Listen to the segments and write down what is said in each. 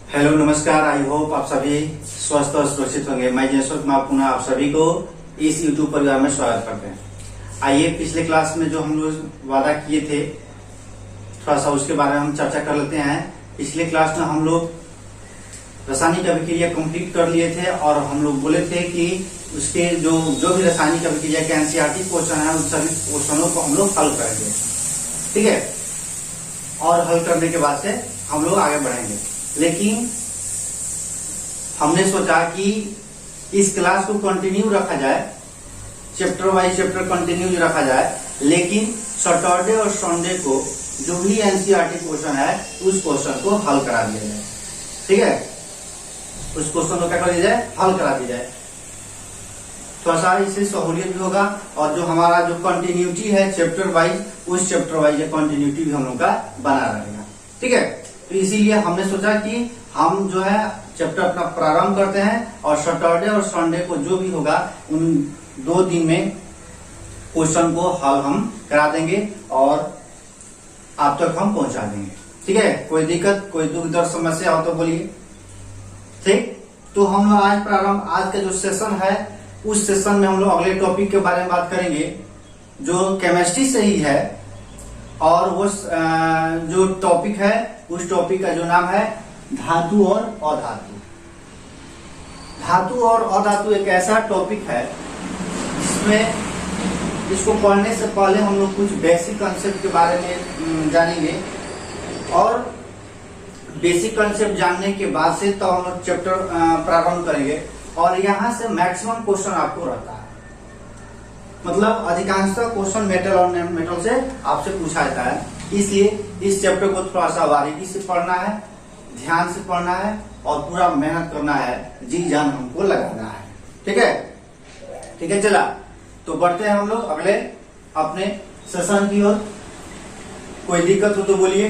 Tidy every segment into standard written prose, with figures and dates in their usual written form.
Hello नमस्कार। I hope आप सभी स्वस्थ और सुरक्षित होंगे। मैं जयेश्वर कुमार पुनः आप सभी को इस यूट्यूब परिवार में स्वागत करते हैं। आइए पिछले क्लास में जो हम लोग वादा किए थे थोड़ा सा उसके बारे में हम चर्चा कर लेते हैं। पिछले क्लास में हम लोग रासायनिक अभिक्रिया कंप्लीट कर लिए थे और हम लोग बोले थे कि उसके जो भी रासायनिक अभिक्रिया के एनसीईआरटी क्वेश्चन है उन सभी क्वेश्चनों को हम लोग हल करेंगे, ठीक है। और हल करने के बाद से हम लोग आगे बढ़ेंगे। लेकिन हमने सोचा कि इस क्लास को कंटिन्यू रखा जाए, चैप्टर वाइज चैप्टर कंटिन्यू रखा जाए, लेकिन सैटरडे और संडे को जो भी एनसीईआरटी क्वेश्चन है उस क्वेश्चन को हल करा दिया जाए, ठीक है। उस क्वेश्चन को क्या कर दिया जाए, हल करा दिया जाए। थोड़ा सा इससे सहूलियत भी होगा और जो हमारा जो कंटिन्यूटी है चैप्टर वाइज उस चैप्टर वाइज कंटिन्यूटी भी हम लोग का बना रहेगा, ठीक है। तो इसीलिए हमने सोचा कि हम जो है चैप्टर अपना प्रारंभ करते हैं और सैटरडे और संडे को जो भी होगा उन 2 दिन में क्वेश्चन को हल हम करा देंगे और आप तक हम पहुंचा देंगे, ठीक है। कोई दिक्कत कोई दुख दर्द समस्या हो तो बोलिए, ठीक। तो हम लोग आज का जो सेशन है उस सेशन में हम लोग अगले टॉपिक के बारे में बात करेंगे जो केमिस्ट्री से ही है। और वो जो टॉपिक है उस टॉपिक का जो नाम है धातु और अधातु। धातु और अधातु एक ऐसा टॉपिक है जिसमें इसको पढ़ने से पहले हम लोग कुछ बेसिक कंसेप्ट के बारे में जानेंगे और बेसिक कंसेप्ट जानने के बाद से तो हम लोग चैप्टर प्रारंभ करेंगे। और यहाँ से मैक्सिमम क्वेश्चन आपको रहता है, मतलब अधिकांशतः क्वेश्चन मेटल और नॉन मेटल से आपसे पूछा जाता है। इसलिए इस चैप्टर को थोड़ा सा बारीकी से पढ़ना है, ध्यान से पढ़ना है और पूरा मेहनत करना है, जी जान हमको लगाना है, ठीक है। ठीक है, चला तो बढ़ते हैं हम लोग अगले अपने सेशन की ओर। कोई दिक्कत हो तो बोलिए।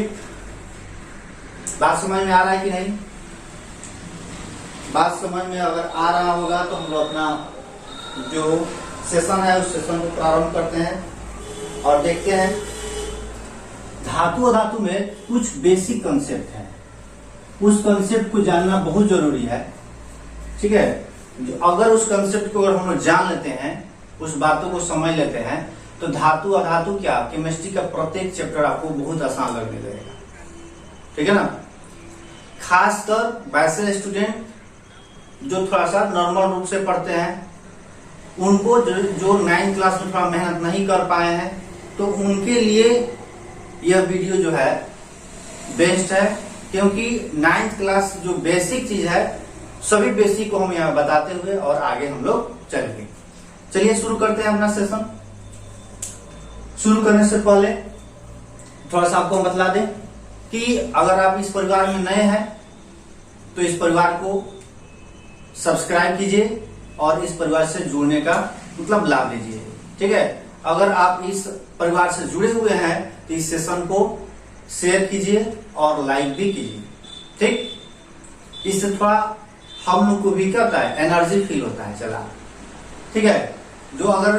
बात समझ में आ रहा है कि नहीं? बात समझ में अगर आ रहा होगा तो हम लोग अपना जो सेशन है उस सेशन को प्रारंभ करते हैं और देखते हैं धातु अधातु में कुछ बेसिक कंसेप्ट है। उस कंसेप्ट को जानना बहुत जरूरी है, ठीक है। अगर उस कंसेप्ट को अगर हम लोग जान लेते हैं, उस बातों को समझ लेते हैं तो धातु अधातु क्या केमिस्ट्री का प्रत्येक चैप्टर आपको बहुत आसान लगने लगेगा, ठीक है ना। खासकर वैसे स्टूडेंट जो थोड़ा सा नॉर्मल रूप से पढ़ते हैं उनको जो 9th क्लास में थोड़ा मेहनत नहीं कर पाए हैं तो उनके लिए यह वीडियो जो है बेस्ट है, क्योंकि 9th क्लास जो बेसिक चीज है सभी बेसिक को हम यहाँ बताते हुए और आगे हम लोग चलेंगे। चलिए शुरू करते हैं अपना सेशन। शुरू करने से पहले थोड़ा सा आपको बतला दें कि अगर आप इस परिवार में नए हैं तो इस परिवार को सब्सक्राइब कीजिए और इस परिवार से जुड़ने का मतलब लाभ लीजिए, ठीक है। अगर आप इस परिवार से जुड़े हुए हैं तो इस सेशन को शेयर कीजिए और लाइक भी कीजिए, ठीक। इससे थोड़ा हम लोग को भी क्या होता है, एनर्जी फील होता है, चला, ठीक है। जो अगर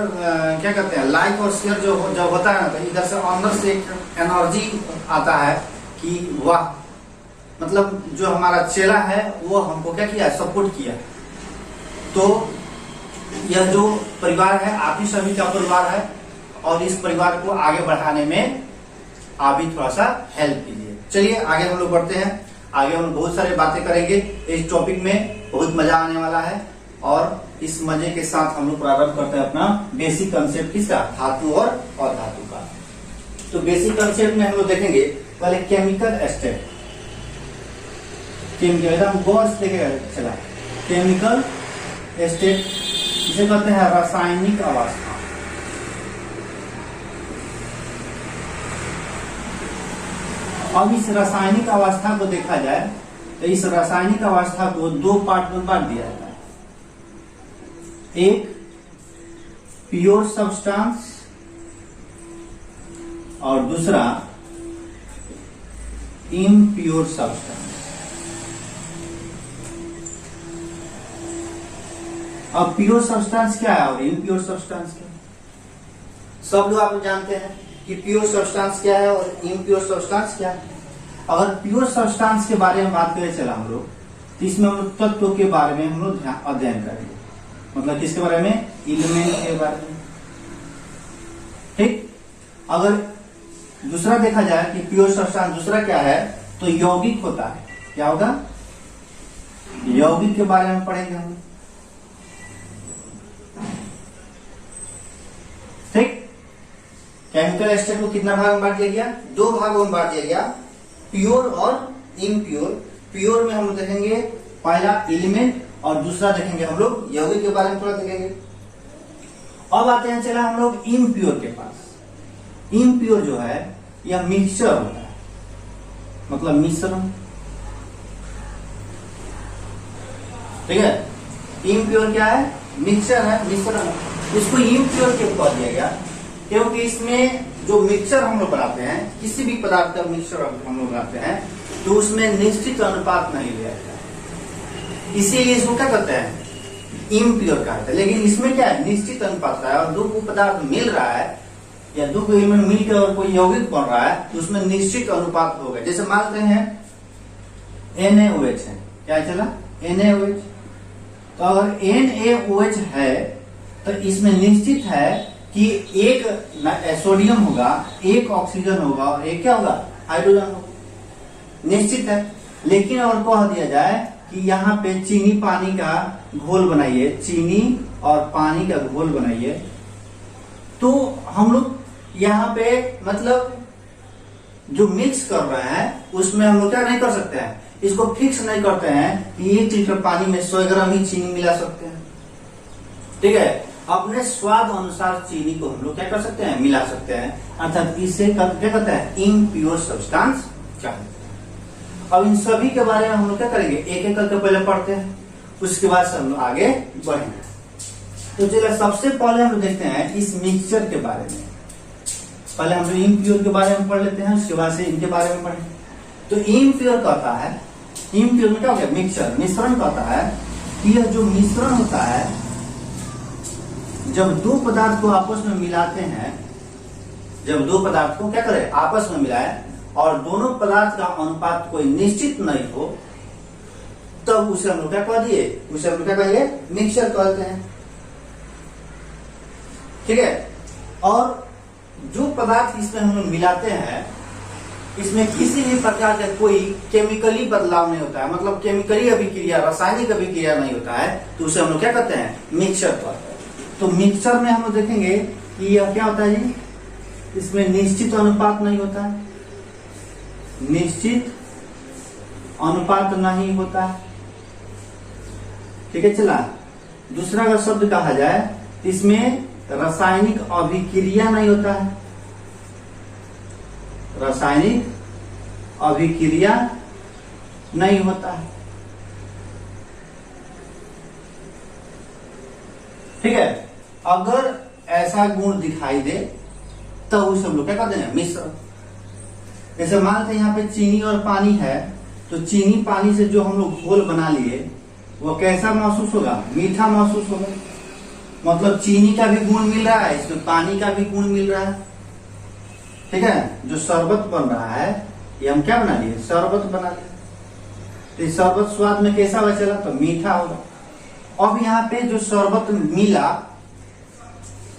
क्या कहते हैं लाइक और शेयर जब होता है ना तो इधर से अंदर से एक एनर्जी आता है कि वाह, मतलब जो हमारा चेला है वो हमको क्या किया, सपोर्ट किया। तो यह जो परिवार है आप ही सभी का परिवार है और इस परिवार को आगे बढ़ाने में आप भी थोड़ा सा हेल्प कीजिए। चलिए आगे हम लोग बढ़ते हैं। आगे हम बहुत सारे बातें करेंगे इस टॉपिक में, बहुत मजा आने वाला है और इस मजे के साथ हम लोग प्रारंभ करते हैं अपना बेसिक कंसेप्ट किसका, धातु और अधातु का। तो बेसिक कंसेप्ट में हम लोग देखेंगे पहले केमिकल स्टेट। एकदम गौर से देखेगा, चला केमिकल स्टेट जिसे कहते हैं रासायनिक अवस्था। अब इस रासायनिक अवस्था को देखा जाए तो इस रासायनिक अवस्था को 2 पार्ट में बांट दिया जाता है। एक प्योर सब्सटेंस और दूसरा इम्प्योर सब्सटेंस। अब प्योर सब्सटेंस क्या है और इम्प्योर सब्सटेंस क्या है? सब लोग आप जानते हैं कि प्योर सब्सटेंस क्या है और इम्प्योर सब्सटेंस क्या है। अगर प्योर सब्सटेंस के बारे में बात करें चला हम लोग, तो इसमें हम लोग तत्व के बारे में हम लोग अध्ययन करेंगे। मतलब किसके बारे में? एलिमेंट के बारे में। ठीक। अगर दूसरा देखा जाए कि प्योर सब्सटेंस दूसरा क्या है, तो यौगिक होता है। क्या होगा? यौगिक के बारे में पढ़ेंगे हम। ठीक। केमिकल स्ट्रक्चर को कितना भाग में बांट दिया गया? 2 भागों में बांट दिया गया, प्योर और इम्प्योर। प्योर में हम लोग देखेंगे पहला एलिमेंट और दूसरा देखेंगे हम लोग यौगिक के बारे में थोड़ा देखेंगे। अब आते हैं चला हम लोग इम्प्योर के पास। इम्प्योर जो है यह मिक्सचर होता है, मतलब मिश्रण। ठीक है। इम्प्योर क्या है? मिक्सचर है, मिश्रण। इसको इम्प्योर क्यों कह दिया गया? क्योंकि इसमें जो मिक्सचर हम लोग बनाते हैं, किसी भी पदार्थ का मिक्सचर हम लोग बनाते हैं, तो उसमें निश्चित अनुपात नहीं लिया जाता है, इसीलिए इसको क्या कहते हैं? इम्प्योर कहते हैं। लेकिन इसमें क्या है? निश्चित अनुपात है। और 2 पदार्थ मिल रहा है या 2 एलिमेंट मिलकर और कोई यौगिक बन रहा है, तो उसमें निश्चित अनुपात होगा। जैसे मानते हैं NaOH है, क्या चला? NaOH। तो अगर NaOH है तो इसमें निश्चित है कि एक सोडियम होगा, एक ऑक्सीजन होगा और एक क्या होगा? हाइड्रोजन होगा। निश्चित है। लेकिन अगर कह दिया जाए कि यहाँ पे चीनी पानी का घोल बनाइए, चीनी और पानी का घोल बनाइए, तो हम लोग यहाँ पे मतलब जो मिक्स कर रहे हैं उसमें हम लोग क्या नहीं कर सकते हैं? इसको फिक्स नहीं करते हैं कि 1 लीटर पानी में 100 ग्राम ही चीनी मिला सकते हैं। ठीक है। अपने स्वाद अनुसार चीनी को हम लोग क्या कर सकते हैं? मिला सकते हैं। अर्थात इसे क्या कहते हैं? इम्प्योर सब्सटेंस कहते हैं। अब इन सभी के बारे में हम लोग क्या करेंगे? एक एक करके पहले पढ़ते हैं, उसके बाद से हम लोग आगे बढ़ेंगे। तो चलिए सबसे पहले हम लोग देखते हैं इस मिक्सचर के बारे में। पहले हम लोग इम्प्योर के बारे में पढ़ लेते हैं, उसके बाद से इनके बारे में पढ़ेंगे। तो इम्प्योर कहता है, इम्प्योर में क्या हो गया? मिक्सचर, मिश्रण कहता है कि यह जो मिश्रण होता है, जब 2 पदार्थ को आपस में मिलाते हैं, जब 2 पदार्थ को क्या करें? आपस में मिलाए और दोनों पदार्थ का अनुपात कोई निश्चित नहीं हो, तब उसे हम लोग क्या कह दिए? उसे हम लोग क्या कहेंगे? मिक्सचर कहते हैं। ठीक है। और जो पदार्थ इसमें हम लोग मिलाते हैं, इसमें किसी भी प्रकार का कोई केमिकली बदलाव नहीं होता है, मतलब केमिकली अभिक्रिया, रासायनिक अभिक्रिया नहीं होता है, तो उसे हम लोग क्या कहते हैं? मिक्सचर कहते हैं। तो मिक्सचर में हम लोग देखेंगे कि यह क्या होता है जी? इसमें निश्चित अनुपात नहीं होता है, निश्चित अनुपात नहीं होता है। ठीक है। चला दूसरा का शब्द कहा जाए, इसमें रासायनिक अभिक्रिया नहीं होता है, रासायनिक अभिक्रिया नहीं होता है। ठीक है। अगर ऐसा गुण दिखाई दे तो उसे हम लोग क्या कहते हैं? मिश्रण। जैसे मानते हैं यहाँ पे चीनी और पानी है, तो चीनी पानी से जो हम लोग घोल बना लिए वो कैसा महसूस होगा? मीठा महसूस होगा। मतलब चीनी का भी गुण मिल रहा है, इसमें पानी का भी गुण मिल रहा है। ठीक है। जो शरबत बन रहा है, ये हम क्या बना लिए? शरबत बना लिए। तो इस शरबत स्वाद में कैसा हुआ? चला तो मीठा होगा। अब यहाँ पे जो शरबत मिला,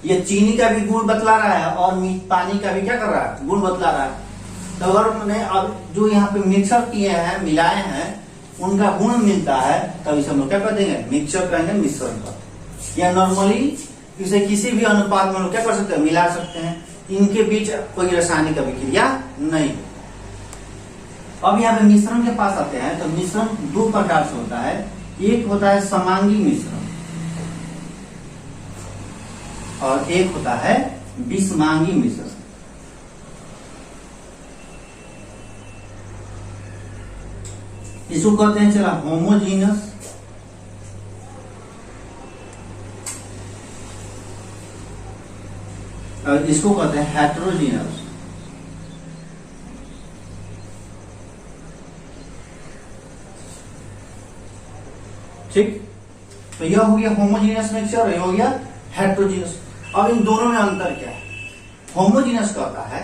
ये चीनी का भी गुण बतला रहा है और पानी का भी क्या कर रहा है? गुण बतला रहा है। तो अगर मैंने अब जो यहाँ पे मिक्सर किए हैं, मिलाए हैं, उनका गुण मिलता है, तब इसे हम लोग क्या कर देंगे? मिक्सचर कहेंगे, मिश्रण का। या नॉर्मली इसे किसी भी अनुपात में लोग क्या कर सकते हैं? मिला सकते हैं। इनके बीच कोई रासायनिक अभिक्रिया नहीं। अब यहाँ पे मिश्रण के पास आते हैं, तो मिश्रण 2 प्रकार से होता है। एक होता है समांगी मिश्रण और एक होता है विषमांगी मिश्रण। इसको कहते हैं चला होमोजीनस, और इसको कहते हैं हेटेरोजीनस। ठीक। तो यह हो गया होमोजीनियस मिक्सचर, यह हो गया हेटेरोजीनियस। अब इन दोनों में अंतर क्या है? होमोजीनियस कहता है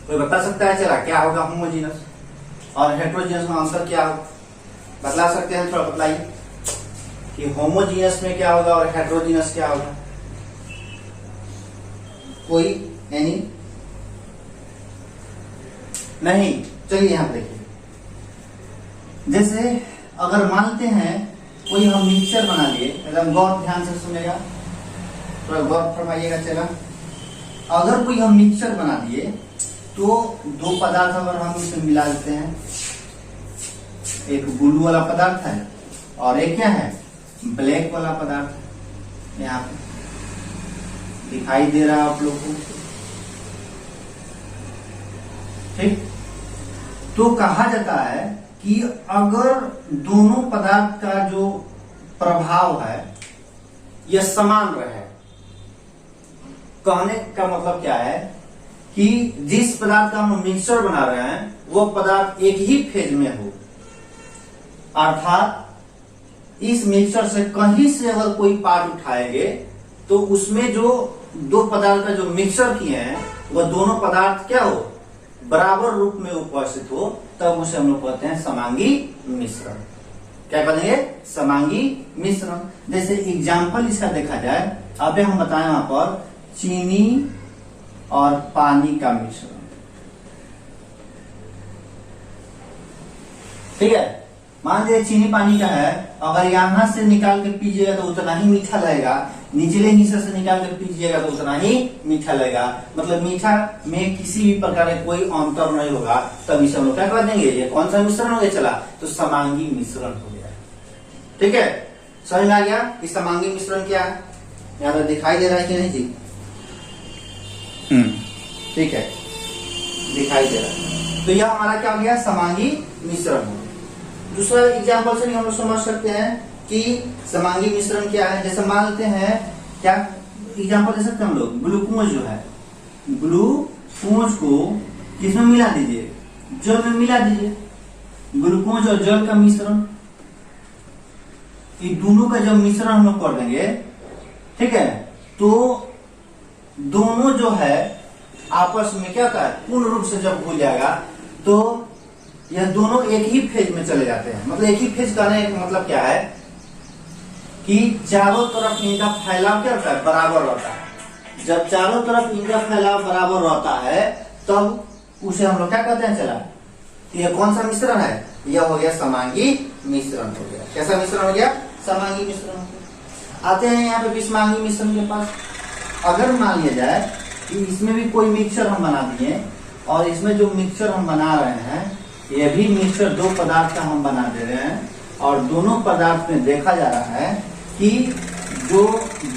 कोई बता सकता है चला क्या होगा होमोजीनस और हेट्रोजीनस में अंतर क्या होगा? बतला सकते हैं, थोड़ा बतलाइए कि होमोजीनस में क्या होगा और हेट्रोजीनस क्या होगा। कोई एनी नहीं। चलिए यहां देखिए, जैसे अगर मानते हैं कोई हम मिक्सचर बना लिए, एकदम गौर ध्यान से सुनेगा, थोड़ा गौर फरमाइएगा। चला अगर कोई हम मिक्सचर बना दिए तो दो पदार्थ अगर हम इसे मिला देते हैं, एक ब्लू वाला पदार्थ है और एक क्या है ब्लैक वाला पदार्थ। यहाँ पे दिखाई दे रहा है आप लोग को, ठीक। तो कहा जाता है कि अगर दोनों पदार्थ का जो प्रभाव है यह समान रहे, कहने का मतलब क्या है कि जिस पदार्थ का हम मिक्सचर बना रहे हैं वह पदार्थ एक ही फेज में हो, अर्थात इस मिक्सचर से कहीं से अगर कोई पार्ट उठाएंगे तो उसमें जो दो पदार्थ का जो मिक्सचर किए हैं वह दोनों पदार्थ क्या हो, बराबर रूप में उपस्थित हो, तब उसे हम लोग कहते हैं समांगी मिश्रण। क्या कहेंगे? समांगी मिश्रण। जैसे एग्जाम्पल इसका देखा जाए, अभी हम बताएं वहां पर चीनी और पानी का मिश्रण, ठीक है। मान लीजिए चीनी पानी का है, अगर यहां से निकाल के पीजिएगा तो उतना ही मीठा लगेगा, निचले हिस्से से निकाल के पीजिएगा तो उतना ही मीठा लगेगा, मतलब मीठा में किसी भी प्रकार का कोई अंतर नहीं होगा। तब इसे हम लोग क्या कर देंगे, ये कौन सा मिश्रण हो गया, चला तो समांगी मिश्रण हो गया। ठीक है, समझ में आ गया कि समांगी मिश्रण क्या है? यहाँ पर दिखाई दे रहा है कि नहीं जी? ठीक है, दिखाई दे रहा है। तो यह हमारा क्या हो गया, समांगी मिश्रण हो गया। दूसरा एग्जाम्पल से भी हम लोग समझ सकते हैं कि समांगी मिश्रण क्या है। जैसे मान लेते हैं, क्या एग्जाम्पल दे सकते हैं हम लोग, ग्लूकोज जो है, ग्लूकोज को किसमें मिला दीजिए, जल में मिला दीजिए। ग्लूकोज और जल का मिश्रण, ये दोनों का जब मिश्रण हम लोग कर देंगे, ठीक है, तो दोनों जो है आपस में क्या होता है, पूर्ण रूप से जब हो जाएगा तो यह दोनों एक ही फेज में चले जाते हैं। मतलब एक ही फेज करने का मतलब क्या है कि चारों तरफ इनका फैलाव क्या होता है, बराबर रहता है। जब चारों तरफ इनका फैलाव बराबर रहता है तब उसे हम लोग क्या कहते हैं, चला तो यह कौन सा मिश्रण है, यह हो गया समांगी मिश्रण हो गया। कैसा मिश्रण हो गया, समांगी मिश्रण हो गया। आते हैं यहाँ पे विषमांगी मिश्रण के पास। अगर मान लिया जाए कि इसमें भी कोई मिक्सचर हम बना दिए और इसमें जो मिक्सचर हम बना रहे हैं यह भी मिक्सचर दो पदार्थ का हम बना दे रहे हैं, और दोनों पदार्थ में देखा जा रहा है कि जो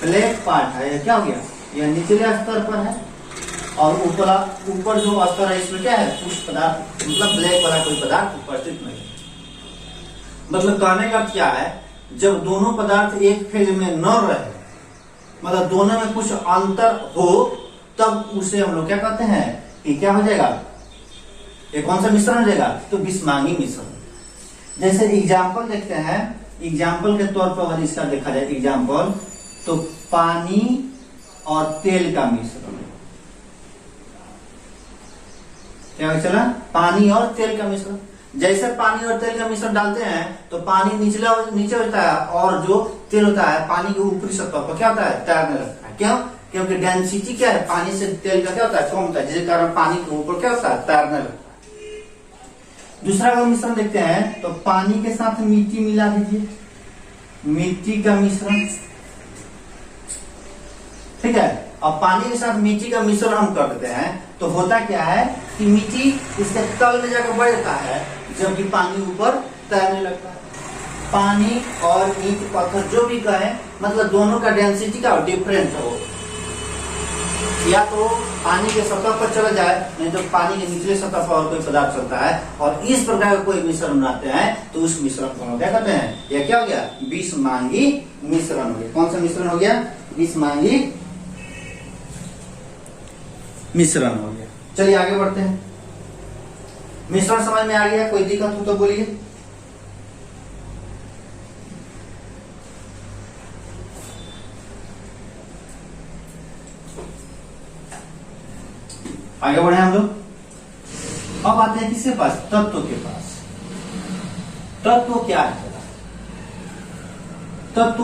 ब्लैक पार्ट है यह क्या हो गया, यह निचले स्तर पर है और ऊपर जो स्तर है इसमें क्या है, कुछ पदार्थ, मतलब ब्लैक वाला कोई पदार्थ उपस्थित नहीं है। मतलब कहने का क्या है, जब दोनों पदार्थ एक फेज में न रहे, मतलब दोनों में कुछ अंतर हो, तब उसे हम लोग क्या कहते हैं कि क्या हो जाएगा, ये कौन सा मिश्रण हो जाएगा, तो विषमांगी मिश्रण। जैसे एग्जाम्पल देखते हैं, एग्जाम्पल के तौर पर अगर इसका देखा जाए एग्जाम्पल, तो पानी और तेल का मिश्रण, क्या चला, पानी और तेल का मिश्रण। जैसे पानी और तेल का मिश्रण डालते हैं तो पानी नीचे होता है और जो तेल होता है पानी के ऊपरी सतह पर क्या होता है, तैरने लगता है। क्यों? क्योंकि डेंसिटी क्या है, पानी से तेल का क्या होता है, कम होता है, जिसके कारण पानी के ऊपर क्या होता है, तैरने लगता है। दूसरा अगर मिश्रण देखते हैं तो पानी के साथ मिट्टी मिला दीजिए, मिट्टी का मिश्रण, ठीक है। अब पानी के साथ मिट्टी का मिश्रण हम कर देते हैं तो होता क्या है कि मिट्टी इसके तल में जाकर बढ़ जाता है, जबकि पानी ऊपर तैरने लगता है। पानी और ईंट पत्थर जो भी कहे, मतलब दोनों का डेंसिटी का डिफरेंट हो, या तो पानी के सतह पर चला जाए, नहीं तो पानी के निचले सतह पर और कोई पदार्थ चलता है, और इस प्रकार का कोई मिश्रण बनाते हैं तो उस मिश्रण को हम क्या कहते हैं, यह क्या हो गया, विषमांगी मिश्रण हो गया। कौन सा मिश्रण हो गया, विषमांगी मिश्रण हो गया। चलिए आगे बढ़ते हैं। मिश्रण समझ में आ गया, कोई दिक्कत हो तो बोलिए। आगे बढ़े हम लोग। अब आते हैं किसके पास, तत्व के पास। तत्व क्या है? तत्व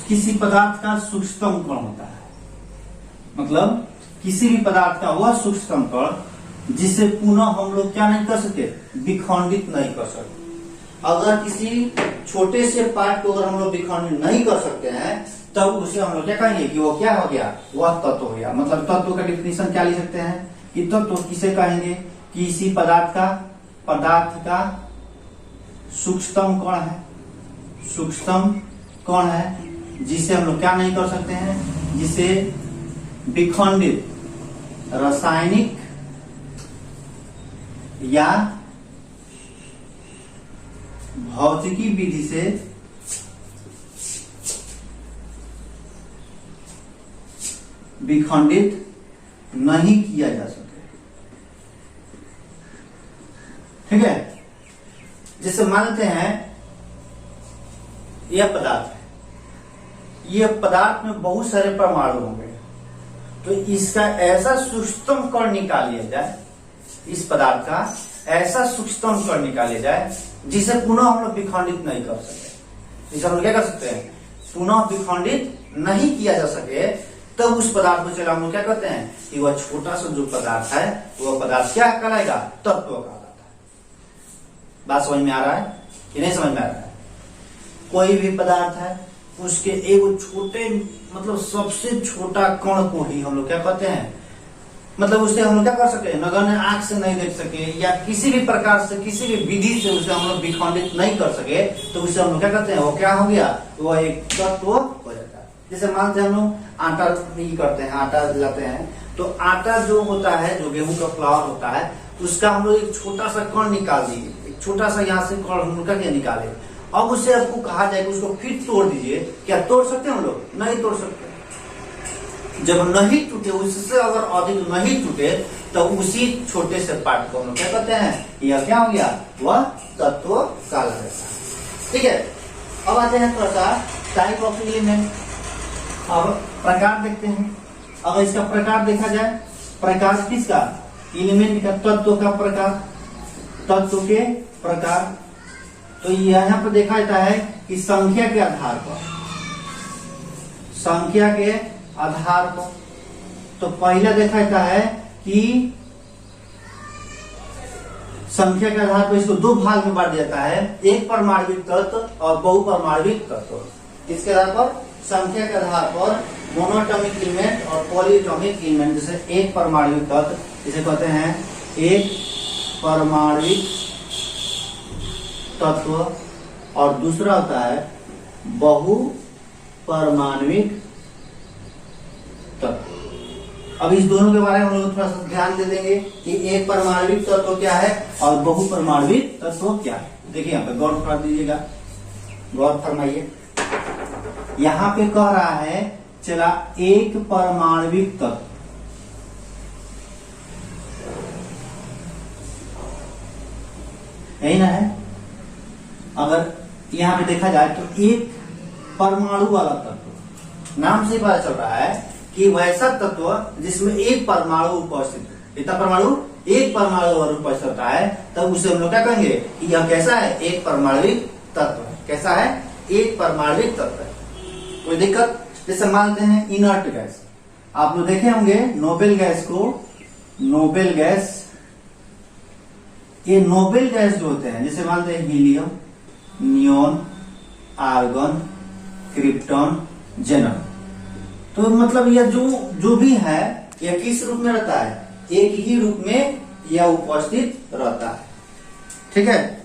किसी पदार्थ का सूक्ष्मतम कण होता है, मतलब किसी भी पदार्थ का वह सूक्ष्मतम कण जिसे पुनः हम लोग क्या नहीं कर सकते, विखंडित नहीं कर सकते। अगर किसी छोटे से पार्ट को अगर हम लोग विखंडित नहीं कर सकते हैं तब उसे हम लोग क्या कहेंगे कि वो क्या हो गया, वह तत्व हो गया। मतलब तत्व का डिफिनेशन क्या लिख सकते हैं कि तत्व किसे कहेंगे, किसी पदार्थ का सूक्ष्मतम कण है, सूक्ष्मतम कण है जिसे हम लोग क्या नहीं कर सकते हैं, जिसे विखंडित रासायनिक या भौतिकी विधि से विखंडित नहीं किया जा सके। ठीक है, जैसे मानते हैं यह पदार्थ है, यह पदार्थ में बहुत सारे परमाणु होंगे, तो इसका ऐसा सूक्ष्मतम कण निकाल लिया जाए, इस पदार्थ का ऐसा सूक्ष्मतम कण निकाले जाए जिसे पुनः हम लोग विखंडित नहीं कर सके। जिसे हम लोग क्या कर सकते हैं, पुनः विखंडित नहीं किया जा सके, तब उस पदार्थ को चला हम लोग क्या कहते हैं कि वह छोटा सा जो पदार्थ है वह पदार्थ क्या कहलाएगा, तत्व कहलाता है। बात समझ में आ रहा है कि नहीं समझ में आ रहा है? कोई भी पदार्थ है उसके एक छोटे मतलब सबसे छोटा कण को ही हम लोग क्या कहते हैं, मतलब उससे हम लोग क्या कर सके, नगण्य आंख से नहीं देख सके या किसी भी प्रकार से किसी भी विधि से उसे हम लोग विखंडित नहीं कर सके, तो उसे हम लोग क्या कहते हैं, वो क्या हो गया, वो एक तत्व हो जाता है। जैसे मानते हैं हम लोग आटा नहीं करते हैं, आटा जलाते हैं, तो आटा जो होता है, जो गेहूं का फ्लावर होता है, उसका हम लोग एक छोटा सा कण निकाल दिए, एक छोटा सा यहाँ से कण हम लोग क्या निकाले। अब उससे आपको कहा जाए कि उसको फिर तोड़ दीजिए, क्या तोड़ सकते हैं हम लोग? नहीं तोड़ सकते। जब नहीं टूटे, उससे अगर अधिक नहीं टूटे, तो उसी छोटे से पार्ट को हम लोग क्या कहते हैं, यह क्या हो गया, वह तत्व कहलाता है। ठीक है, अब आते हैं थोड़ा सा टाइप ऑफ एलिमेंट। अब प्रकार देखते हैं। अगर इसका प्रकार देखा जाए, प्रकार किसका, एलिमेंट का, तत्व का प्रकार, तत्व के प्रकार। तो यहाँ पर देखा जाता है कि संख्या के आधार पर, संख्या के आधार पर, तो पहला देखा जाता है कि संख्या के आधार पर इसको दो भाग में बांट दिया जाता है, एक परमाणविक तत्व और बहुपरमाणविक तत्व। इसके आधार पर, संख्या के आधार पर मोनोएटॉमिक एलिमेंट और पॉलीएटॉमिक एलिमेंट। जैसे एक परमाणविक तत्व जिसे कहते हैं एक परमाणविक तत्व, और दूसरा होता है बहुपरमाणविक तत्व। अब इस दोनों के बारे में हम लोग थोड़ा सा ध्यान दे देंगे कि एक परमाणविक तत्व क्या है और बहुपरमाणविक तत्व क्या है। देखिए यहाँ पे गौर कर दीजिएगा, गौर फरमाइए। यहाँ पे कह रहा है चला एक परमाणविक तत्व, यही ना है। अगर यहाँ पे देखा जाए तो एक परमाणु वाला तत्व, नाम से पता चल रहा है कि वैसा तत्व जिसमें एक परमाणु उपस्थित है। इतना परमाणु, एक परमाणु अगर उपस्थित होता है तब उसे हम लोग क्या कहेंगे कि यह कैसा है, एक परमाणविक तत्व है। कैसा है, एक परमाणविक तत्व है। कोई दिक्कत? जैसे मानते हैं इनर्ट गैस, आप लोग देखे होंगे नोबेल गैस को, नोबेल गैस, ये नोबेल गैस जो होते हैं, जैसे मानते हैं हीलियम, नियोन, आर्गन, क्रिप्टॉन, जेनन, तो मतलब यह जो भी है यह किस रूप में रहता है, एक ही रूप में यह उपस्थित रहता है। ठीक है,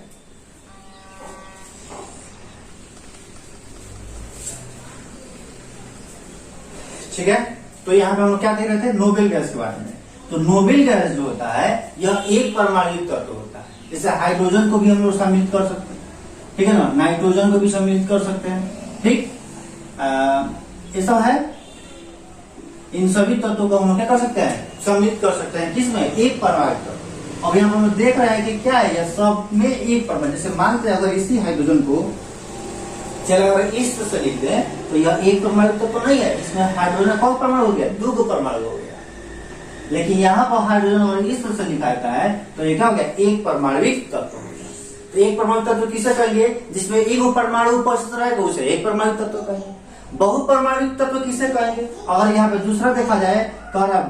ठीक है। तो यहाँ पे हम लोग क्या देख रहे थे, नोबेल गैस के बारे में। तो नोबेल गैस जो होता है यह एक परमाणविक तत्व होता है। जैसे हाइड्रोजन को भी हम लोग सम्मिलित कर सकते हैं, ठीक है ना, नाइट्रोजन को भी सम्मिलित कर सकते हैं। ठीक, ये सब है। इन सभी तत्वों को हम लोग क्या कर सकते हैं, सम्मिलित कर सकते हैं। किसमें, एक परमाणविक तत्व। अब यहाँ हम लोग देख रहे हैं कि क्या है, यह सब में एक परमाणु। जैसे मानते हैं अगर इसी हाइड्रोजन को चलो अगर इस तरह से लिख दें तो यह एक परमाणु तत्व नहीं है, इसमें हाइड्रोजन कौन परमाणु हो गया, दो परमाणु हो गया। लेकिन यहाँ पर हाइड्रोजन और इस तरह से लिखा है तो ये क्या हो गया, एक परमाणविक तत्व हो गया। तो एक परमाणु तत्व किसे कहेंगे, जिसमें एक परमाणु उपस्थित रहेगा उसे एक परमाणु तत्व कहेंगे। बहुपरमाणविक तत्व किसे कहेंगे, और यहाँ पे दूसरा देखा जाए कह रहा है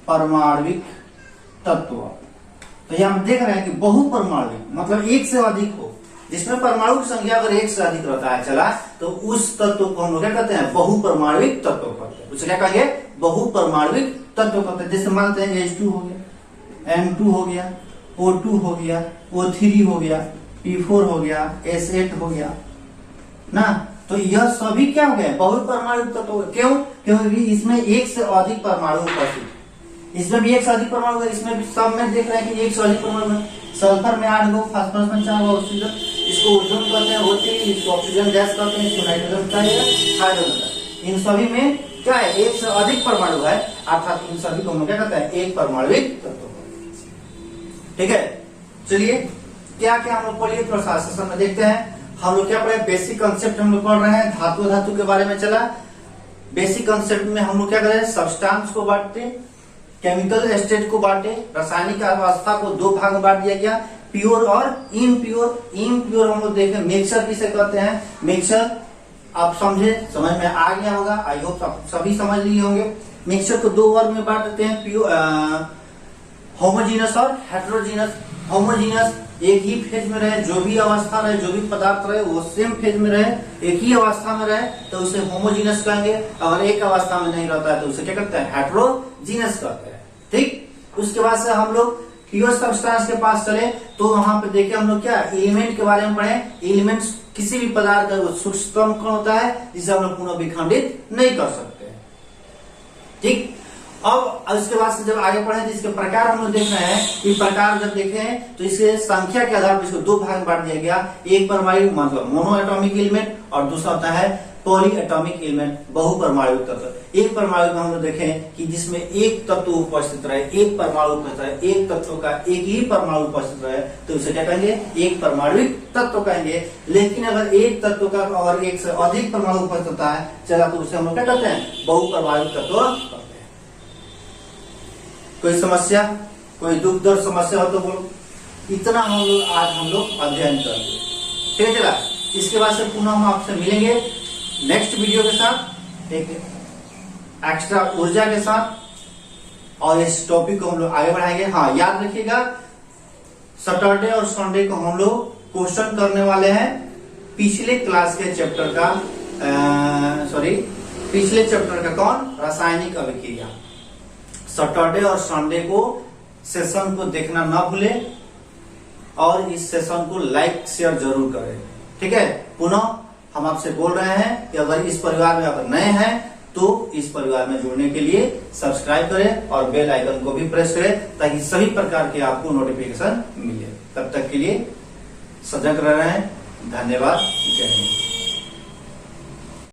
परमाणविक तत्व। तो यहाँ हम देख रहे हैं कि बहुपरमाणविक मतलब एक से अधिक हो, जिसमें परमाणु की संख्या अगर एक से अधिक रहता है चला, तो उस तत्व को हम लोग क्या कहते हैं, बहुपरमाणविक तत्व कहते हैं। उसे क्या कहेंगे, बहुपरमाणविक तत्व कहते हैं। जैसे मानते हैं H2 हो गया, M2 हो गया, O2 हो गया, O3 हो गया, P4 हो गया, S8 हो गया ना। तो यह सभी क्या हो गए, बहुपरमाणु तत्व। क्यों, क्योंकि इसमें एक से अधिक परमाणु उपस्थित, इसमें भी एक से अधिक परमाणु है, इसमें भी सब में देख रहे हैं कि एक से अधिक परमाणु है। सल्फर में 8 गो, फास्फोरस में 4 गो, ऑक्सीजन, इसको ओजोन कहते हैं, O3, इसको ऑक्सीजन गैस कहते हैं, इसको नाइट्रोजन कहेगा, हाइड्रोजन। इन सभी में क्या है, एक से अधिक परमाणु है, अर्थात इन सभी को हम क्या कहते हैं, एक परमाणविक तत्व। ठीक है, चलिए क्या क्या हम लोग पढ़िए थोड़ा सा सेशन में देखते हैं। हम लोग क्या पढ़े, बेसिक कंसेप्ट हम लोग पढ़ रहे हैं, धातु के बारे में चला। बेसिक कंसेप्ट में हम लोग क्या करें, सब्सटेंस को बांटते, केमिकल स्टेट को बांटे, रासायनिक अवस्था को दो भाग में बांट दिया गया, प्योर और इम्प्योर। इम्प्योर हम लोग देखें मिक्सचर किसे कहते हैं, मिक्सचर आप समझे, समझ में आ गया होगा, आई होप आप सभी समझ लिए होंगे। मिक्सचर को दो वर्ग में बांट देते हैं, होमोजीनस और हेटेरोजीनस। होमोजीनस एक ही फेज में रहे, जो भी अवस्था रहे, जो भी पदार्थ रहे वो सेम फेज में रहे, एक ही अवस्था में रहे तो उसे होमोजीनस कहेंगे। अगर एक अवस्था में नहीं रहता है तो उसे क्या कहते हैं, हेटेरोजीनस कहते हैं। ठीक, उसके बाद से हम लोग प्योर सब्सटेंस के पास चले तो वहां पे देखे हम लोग क्या एलिमेंट के बारे में पढ़े। एलिमेंट्स किसी भी पदार्थ का सूक्ष्मतम कण होता है जिसे हम लोग पुनः विखंडित नहीं कर सकते। ठीक, अब उसके बाद से जब आगे पढ़े तो इसके प्रकार हम लोग देख रहे हैं कि प्रकार जब देखे हैं तो इसके संख्या के आधार पर इसको दो भाग में बांट दिया गया। एक परमाणु मतलब मोनो एटॉमिक एलिमेंट और दूसरा होता है पॉली एटॉमिक एलिमेंट, बहुपरमाणु तत्व। एक परमाणु में हम लोग देखें कि जिसमें एक तत्व उपस्थित रहे, एक परमाणु उपस्थित रहे, एक तत्व का एक ही परमाणु उपस्थित रहे तो उसे क्या कहेंगे, एक परमाणुविक तत्व कहेंगे। लेकिन अगर एक तत्व का और एक से अधिक परमाणु उपस्थित होता है चला तो उसे हम लोग क्या कहते हैं, बहुपरमाणु तत्व कहते हैं। कोई समस्या, कोई दुख दर्द समस्या हो तो बोलो। इतना हम लोग अध्ययन करेंगे। ठीक है, चला इसके बाद से पुनः हम आपसे मिलेंगे नेक्स्ट वीडियो के साथ, एक एक्स्ट्रा ऊर्जा के साथ, और इस टॉपिक को हम लोग आगे बढ़ाएंगे। हाँ, याद रखिएगा सैटरडे और संडे को हम लोग क्वेश्चन करने वाले हैं पिछले क्लास के चैप्टर का, पिछले चैप्टर का कौन, रासायनिक अभिक्रिया। सैटरडे और संडे को सेशन को देखना ना भूले और इस सेशन को लाइक शेयर जरूर करें। ठीक है, पुनः हम आपसे बोल रहे हैं कि अगर इस परिवार में अगर नए हैं तो इस परिवार में जुड़ने के लिए सब्सक्राइब करें और बेल आइकन को भी प्रेस करें ताकि सभी प्रकार के आपको नोटिफिकेशन मिले। तब तक के लिए सजग रह रहे हैं। धन्यवाद, जय हिंद।